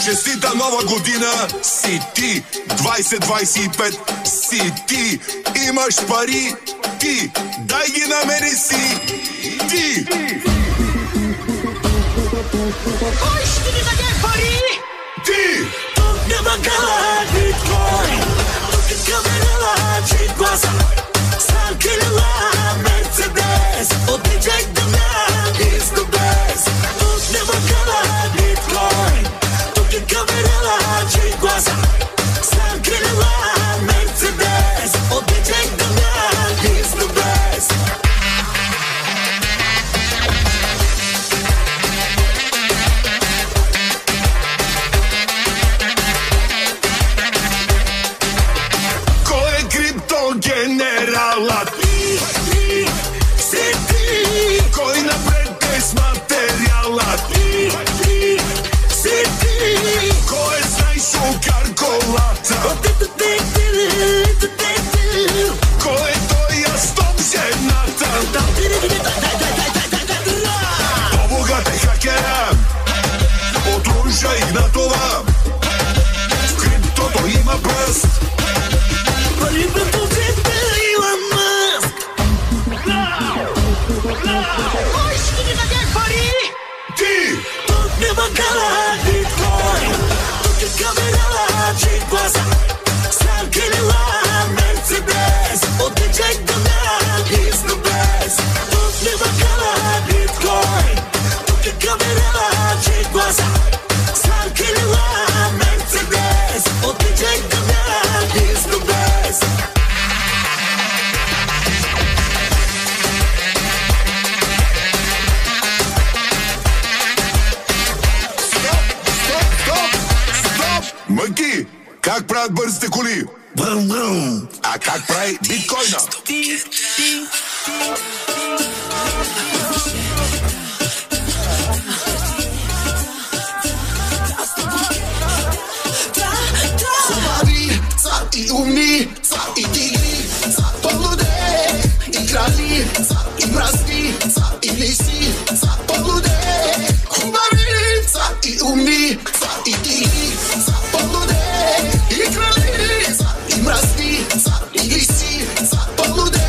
Честита нова година си ти, 2025 си ти, имаш пари ти, дай ги намери си ти. Кой ще ни даде пари? Ти! Тук няма гала, биткоин, тук е камерала, чит гласа, Санкелила, Мерцедес, от диджей Дамян, is the best. Тук няма гала, биткоин, тук е камерала, чит гласа, Санкелила, Мерцедес, от диджей Дамян, is the best. Генералът Ти, си ти. кой напред е с материалът Ти, си ти. кой е с най-шукар колата кой е той стоп жената по-богат е хакера от Ружа Игнатова в криптото има пръст. Кой ще ни даде пари? Ти! Тук няма гала, биткоин, тук е камерала, чит гласа, Санкелила, Мерцедес, от диджей Дамян, is the best. Тук няма гала, биткоин, тук е камерала, чит гласа, Санкелила, Мерцедес, от диджей Дамян, is the best. Мъки, как правят бързите коли? А как прави биткоина? Хубави са и умни, са и дигни, са по-луде, и крали, са и мразни, са и лиси, са по-луде. Хубави са и умни, са и дигни, са по-луде, и крали, са и мразни, са и лиси, са по-луде.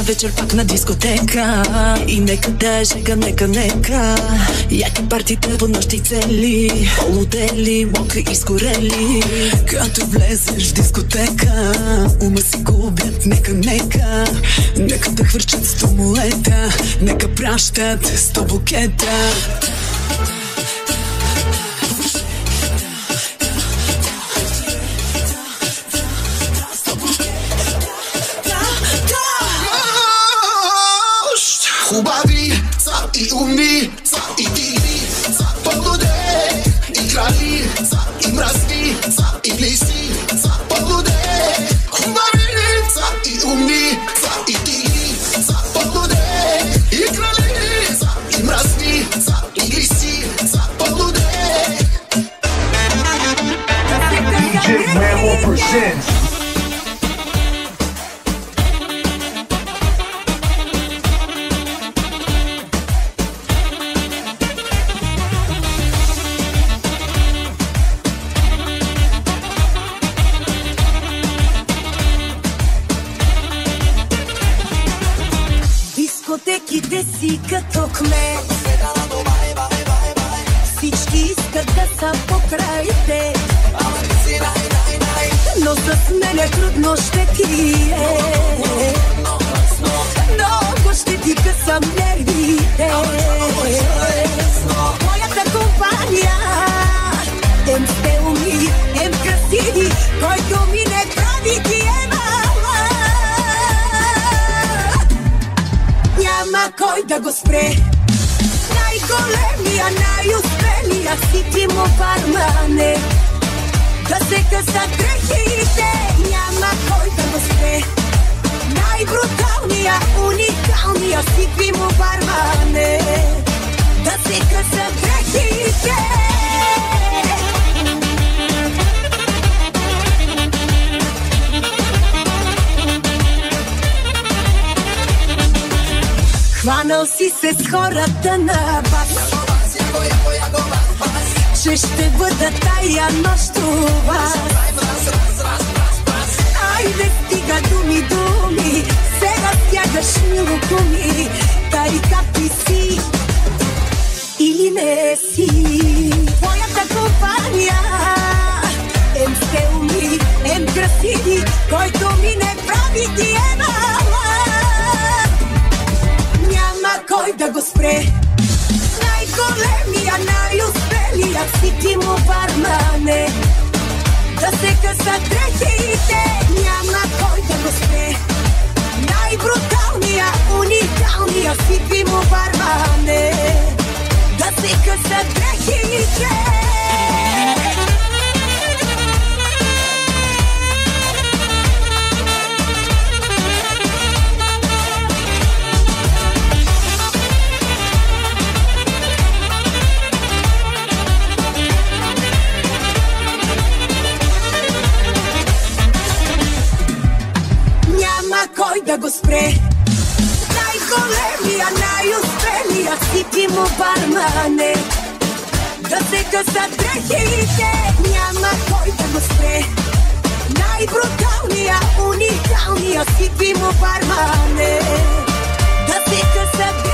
Вечер пак на дискотека и нека да е жега, нека яки партите по нощи цели, полудели, мокри изгорели. Като влезеш в дискотека, ума си губят, нека да хвърчат 100 молета, нека пращат 100 букета. Хубави са и умни, са и дигни, са по-луде, и крали, са и мразни, са и лиси, са по-луде. Хубави са и умни, са и дигни, са по-луде, и крали, са и мразни, са и лиси, са по-луде. DJ Memo presents. Дискотеките си като кмет, всички искат да са покрайте, но с мен е трудно, ще ти е. Много ще ти късам нервите. Моята компания ем сте умни, ем красиви, който ми не прави ти е мала. Няма кой да го спре. Най-големия, най-успелия си ти му бармане. Да се късат дрехите, няма кой да го спре. Най-бруталния, уникалния я сипи му бармане, да се къса дрехите. Хванал си се с хората на бас, че ще бъда тая нощ у вас. Айде стига думи, думи, сега стягаш мило куми, тай какви си или не си. Твоята компания ем сте уми, ем красиви, който ми не прави диемала. Няма кой да го спре, най-големия, най-успелия си ти му бармане, да се къса дрехите. Няма кой да го спре, най-бруталния, уникалния си ти му бармане, да се къса дрехите. Кой да го спре, най-големия, най-успелия си ти му бармане, да се къса дрехите. Няма кой да го спре, най-бруталния, уникалния си ти му бармане, да се къса дрехите.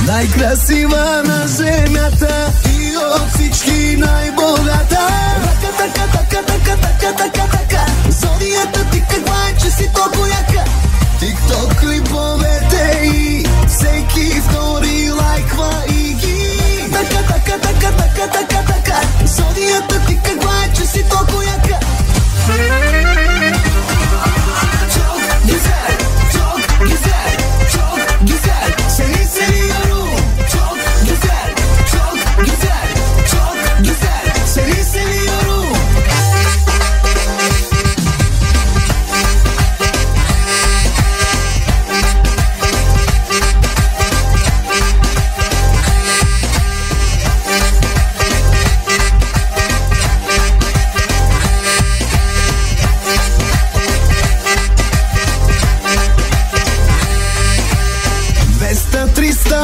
Най-красива на земята и от всички най-богата. Рака, зодията ти каква е, че си толкова яка. Тикток клиповете и всеки втори лайква и ги. Така, зодията ти каква е, че си толкова яка.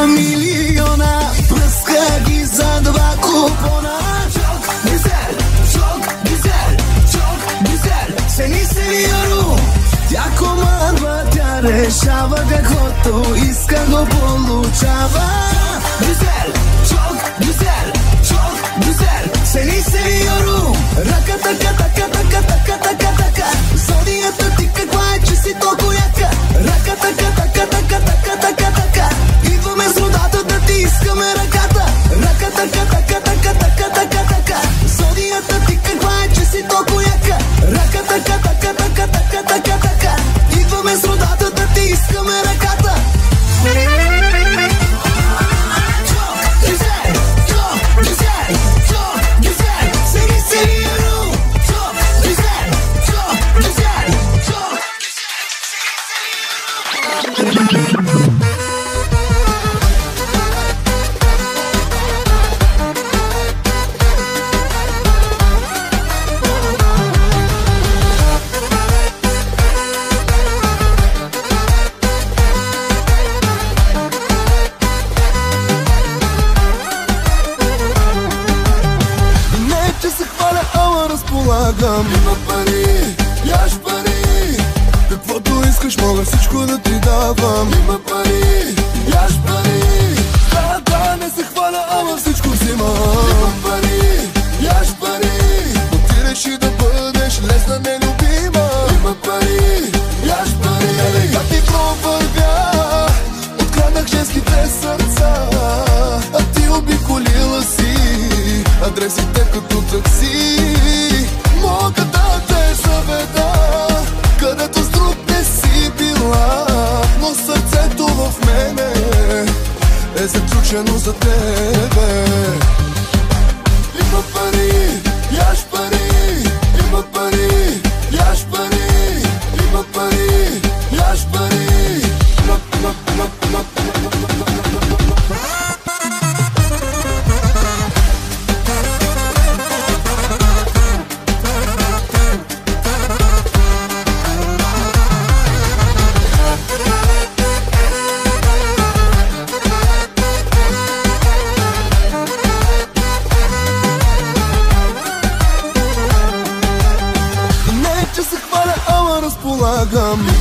Милиона, пръска ги за два купона. Гизер, сени сериору. Тя командва, тя решава, каквото иска го получава. Гизер, сени сериору. Рака, така, зодията ти каква е, че си толкова яка. Рака, така, идваме с родата да ти искаме ръката. Рака, така, зодията ти каква е, че си толкова яка. Рака, така, идваме с родата да ти искаме ръката. Има пари, яш пари, каквото искаш мога всичко да ти давам. Има пари, яш пари, да, не се хваля, ама всичко взимам. Има пари, яш пари, но ти реши да бъдеш лесна нелюбима. Има пари, яш пари, как ти пробърга, откраднах женските сърца, а ти обиколила си адресите като такси. Мога да те заведа където с друг не си била, но сърцето в мене е заключено за тебе. Има пари, яш пари, има пари, яш пари, има пари, яш пари. Не че се хваля, ама разполагам.